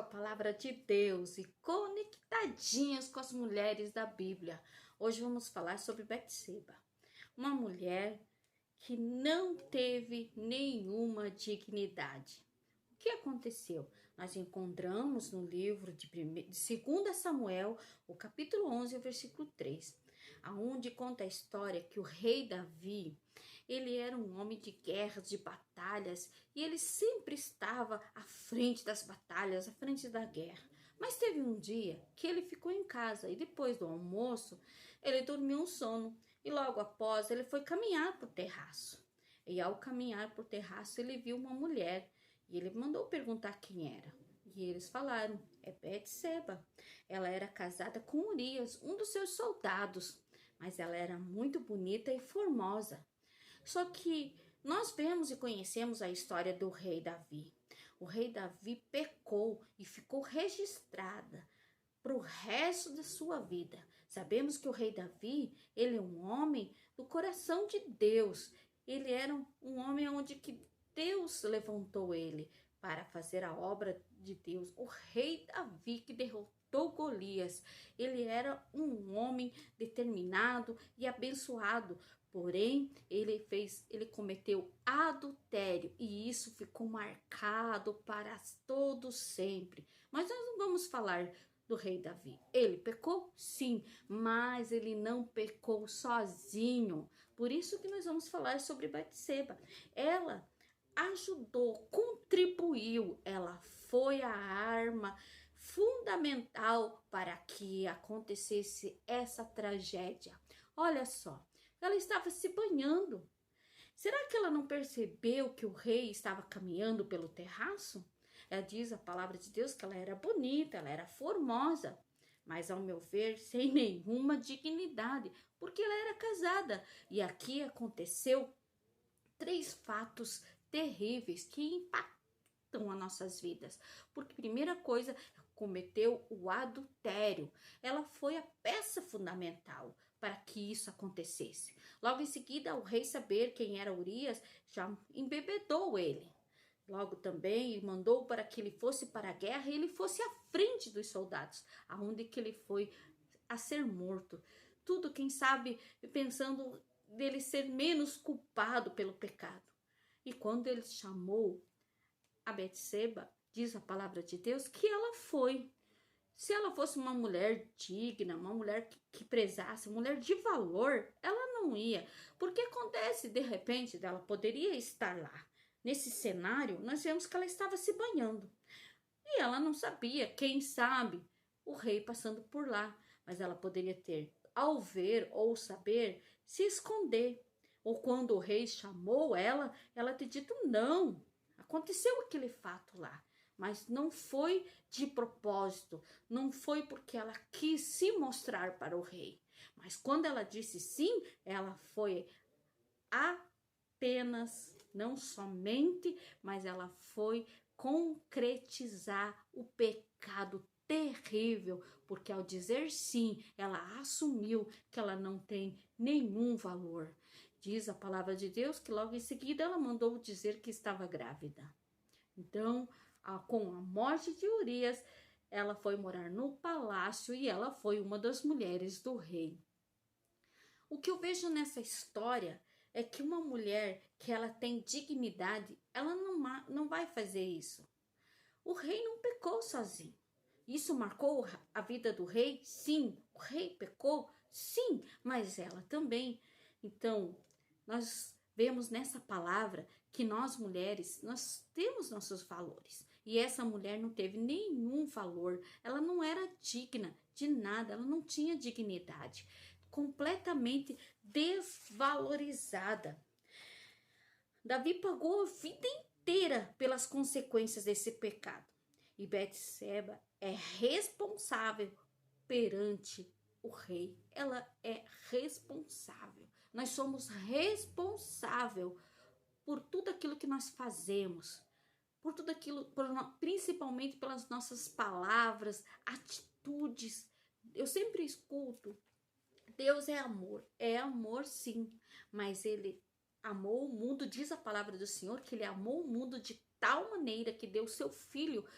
palavra de Deus e conectadinhas com as mulheres da Bíblia. Hoje vamos falar sobre Betseba, uma mulher que não teve nenhuma dignidade. O que aconteceu? Nós encontramos no livro de 2 Samuel, o capítulo 11, o versículo 3, aonde conta a história que o rei Davi, ele era um homem de guerras, de batalhas, e ele sempre estava à frente das batalhas, à frente da guerra. Mas teve um dia que ele ficou em casa e depois do almoço, ele dormiu um sono e logo após ele foi caminhar por terraço. E ao caminhar por terraço ele viu uma mulher e ele mandou perguntar quem era. E eles falaram, é Betseba. Ela era casada com Urias, um dos seus soldados, mas ela era muito bonita e formosa. Só que nós vemos e conhecemos a história do rei Davi. O rei Davi pecou e ficou registrada para o resto da sua vida. Sabemos que o rei Davi, ele é um homem do coração de Deus. Ele era um homem onde que Deus levantou ele para fazer a obra de Deus. O rei Davi que derrotou Golias, ele era um homem determinado e abençoado. Porém, ele cometeu adultério e isso ficou marcado para todos sempre. Mas nós não vamos falar do rei Davi. Ele pecou? Sim, mas ele não pecou sozinho. Por isso que nós vamos falar sobre Betseba. Ela ajudou, contribuiu, ela foi a arma fundamental para que acontecesse essa tragédia. Olha só, ela estava se banhando. Será que ela não percebeu que o rei estava caminhando pelo terraço? Ela diz a palavra de Deus que ela era bonita, ela era formosa, mas ao meu ver, sem nenhuma dignidade, porque ela era casada. E aqui aconteceu 3 fatos terríveis que impactam as nossas vidas. Porque primeira coisa, cometeu o adultério. Ela foi a peça fundamental para que isso acontecesse. Logo em seguida, o rei saber quem era Urias, já embebedou ele. Logo também mandou para que ele fosse para a guerra e ele fosse à frente dos soldados, aonde que ele foi a ser morto. Tudo, quem sabe, pensando dele ser menos culpado pelo pecado. E quando ele chamou a Betseba, diz a palavra de Deus que ela foi. Se ela fosse uma mulher digna, uma mulher que prezasse, uma mulher de valor, ela não ia. Porque acontece, de repente, ela poderia estar lá. Nesse cenário, nós vemos que ela estava se banhando. E ela não sabia, quem sabe, o rei passando por lá. Mas ela poderia ter, ao ver ou saber, se esconder. Ou quando o rei chamou ela ter dito não. Aconteceu aquele fato lá. Mas não foi de propósito, não foi porque ela quis se mostrar para o rei. Mas quando ela disse sim, ela foi apenas, não somente, mas ela foi concretizar o pecado terrível, porque ao dizer sim, ela assumiu que ela não tem nenhum valor. Diz a palavra de Deus que logo em seguida ela mandou dizer que estava grávida. Então, com a morte de Urias, ela foi morar no palácio e ela foi uma das mulheres do rei. O que eu vejo nessa história é que uma mulher que ela tem dignidade, ela não vai fazer isso. O rei não pecou sozinho. Isso marcou a vida do rei? Sim. O rei pecou? Sim, mas ela também. Então, nós vemos nessa palavra que nós mulheres, nós temos nossos valores. E essa mulher não teve nenhum valor. Ela não era digna de nada, ela não tinha dignidade. Completamente desvalorizada. Davi pagou a vida inteira pelas consequências desse pecado. E Betseba é responsável perante o rei. Ela é responsável. Nós somos responsáveis por tudo aquilo que nós fazemos, por tudo aquilo, principalmente pelas nossas palavras, atitudes. Eu sempre escuto, Deus é amor sim, mas ele amou o mundo, diz a palavra do Senhor, que ele amou o mundo de tal maneira que deu seu filho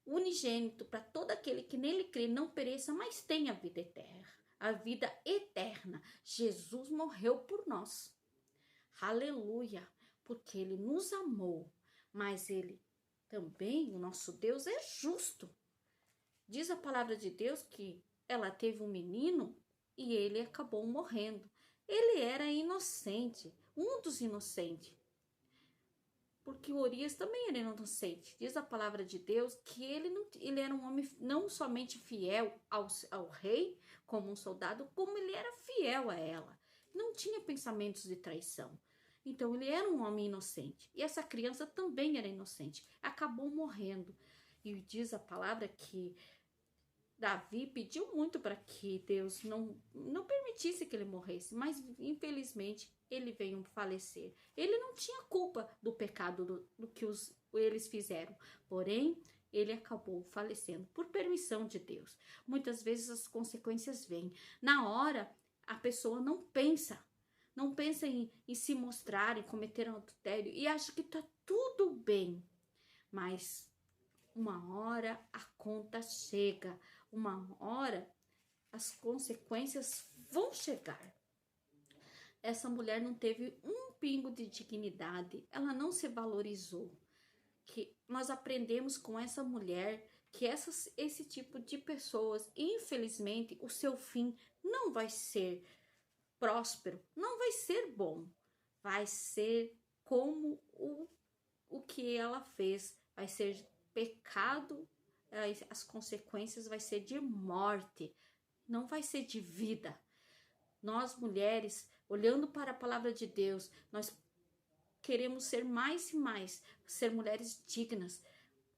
unigênito, para todo aquele que nele crê não pereça, mas tenha vida eterna. A vida eterna. Jesus morreu por nós. Aleluia, porque ele nos amou, mas ele também, o nosso Deus, é justo. Diz a palavra de Deus que ela teve um menino e ele acabou morrendo. Ele era inocente, um dos inocentes. Porque Urias também era inocente. Diz a palavra de Deus que ele era um homem não somente fiel ao rei, como um soldado, como ele era fiel a ela. Não tinha pensamentos de traição. Então ele era um homem inocente. E essa criança também era inocente. Acabou morrendo. E diz a palavra que Davi pediu muito para que Deus não permitisse que ele morresse, mas infelizmente ele veio falecer. Ele não tinha culpa do pecado do que eles fizeram, porém ele acabou falecendo por permissão de Deus. Muitas vezes as consequências vêm. Na hora, a pessoa não pensa em se mostrar, em cometer um adultério e acha que tá tudo bem, mas uma hora a conta chega, uma hora as consequências vão chegar. Essa mulher não teve um pingo de dignidade, ela não se valorizou. Que nós aprendemos com essa mulher que esse tipo de pessoas, infelizmente, o seu fim não vai ser próspero, não vai ser bom, vai ser como o que ela fez, vai ser pecado, as consequências vai ser de morte, não vai ser de vida. Nós mulheres, olhando para a palavra de Deus, nós queremos ser mais e mais, ser mulheres dignas,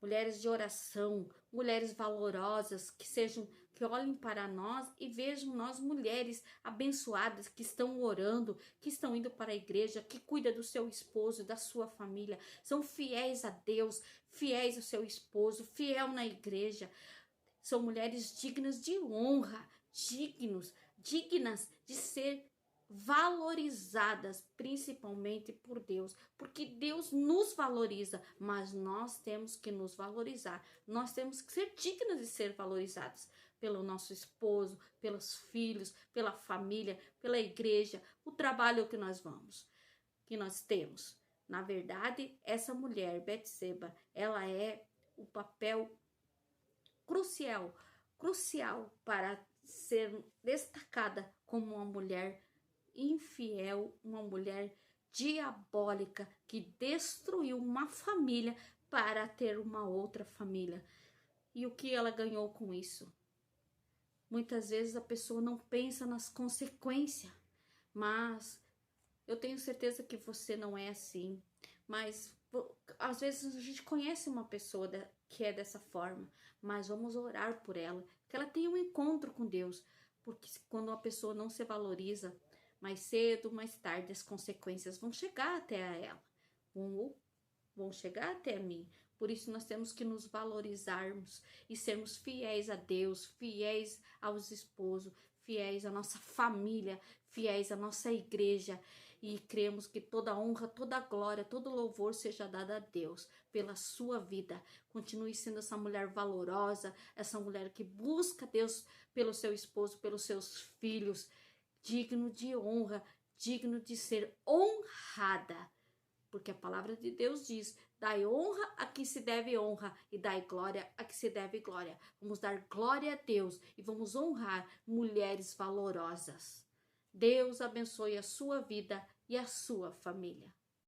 mulheres de oração, mulheres valorosas, que olhem para nós e vejam nós mulheres abençoadas que estão orando, que estão indo para a igreja, que cuida do seu esposo, da sua família, são fiéis a Deus, fiéis ao seu esposo, fiel na igreja. São mulheres dignas de honra, dignas de ser valorizadas, principalmente por Deus, porque Deus nos valoriza, mas nós temos que nos valorizar, nós temos que ser dignas de ser valorizadas pelo nosso esposo, pelos filhos, pela família, pela igreja, o trabalho que nós temos. Na verdade, essa mulher, Betseba, ela é o papel crucial para ser destacada como uma mulher infiel, uma mulher diabólica que destruiu uma família para ter uma outra família. E o que ela ganhou com isso? Muitas vezes a pessoa não pensa nas consequências, mas eu tenho certeza que você não é assim. Mas às vezes a gente conhece uma pessoa que é dessa forma, mas vamos orar por ela, que ela tenha um encontro com Deus, porque quando uma pessoa não se valoriza, mais cedo, mais tarde, as consequências vão chegar até ela, vão chegar até mim. Por isso nós temos que nos valorizarmos e sermos fiéis a Deus, fiéis aos esposos, fiéis à nossa família, fiéis à nossa igreja. E cremos que toda honra, toda glória, todo louvor seja dado a Deus pela sua vida. Continue sendo essa mulher valorosa, essa mulher que busca Deus pelo seu esposo, pelos seus filhos, digno de honra, digno de ser honrada. Porque a palavra de Deus diz: dai honra a quem se deve honra e dai glória a quem se deve glória. Vamos dar glória a Deus e vamos honrar mulheres valorosas. Deus abençoe a sua vida e a sua família.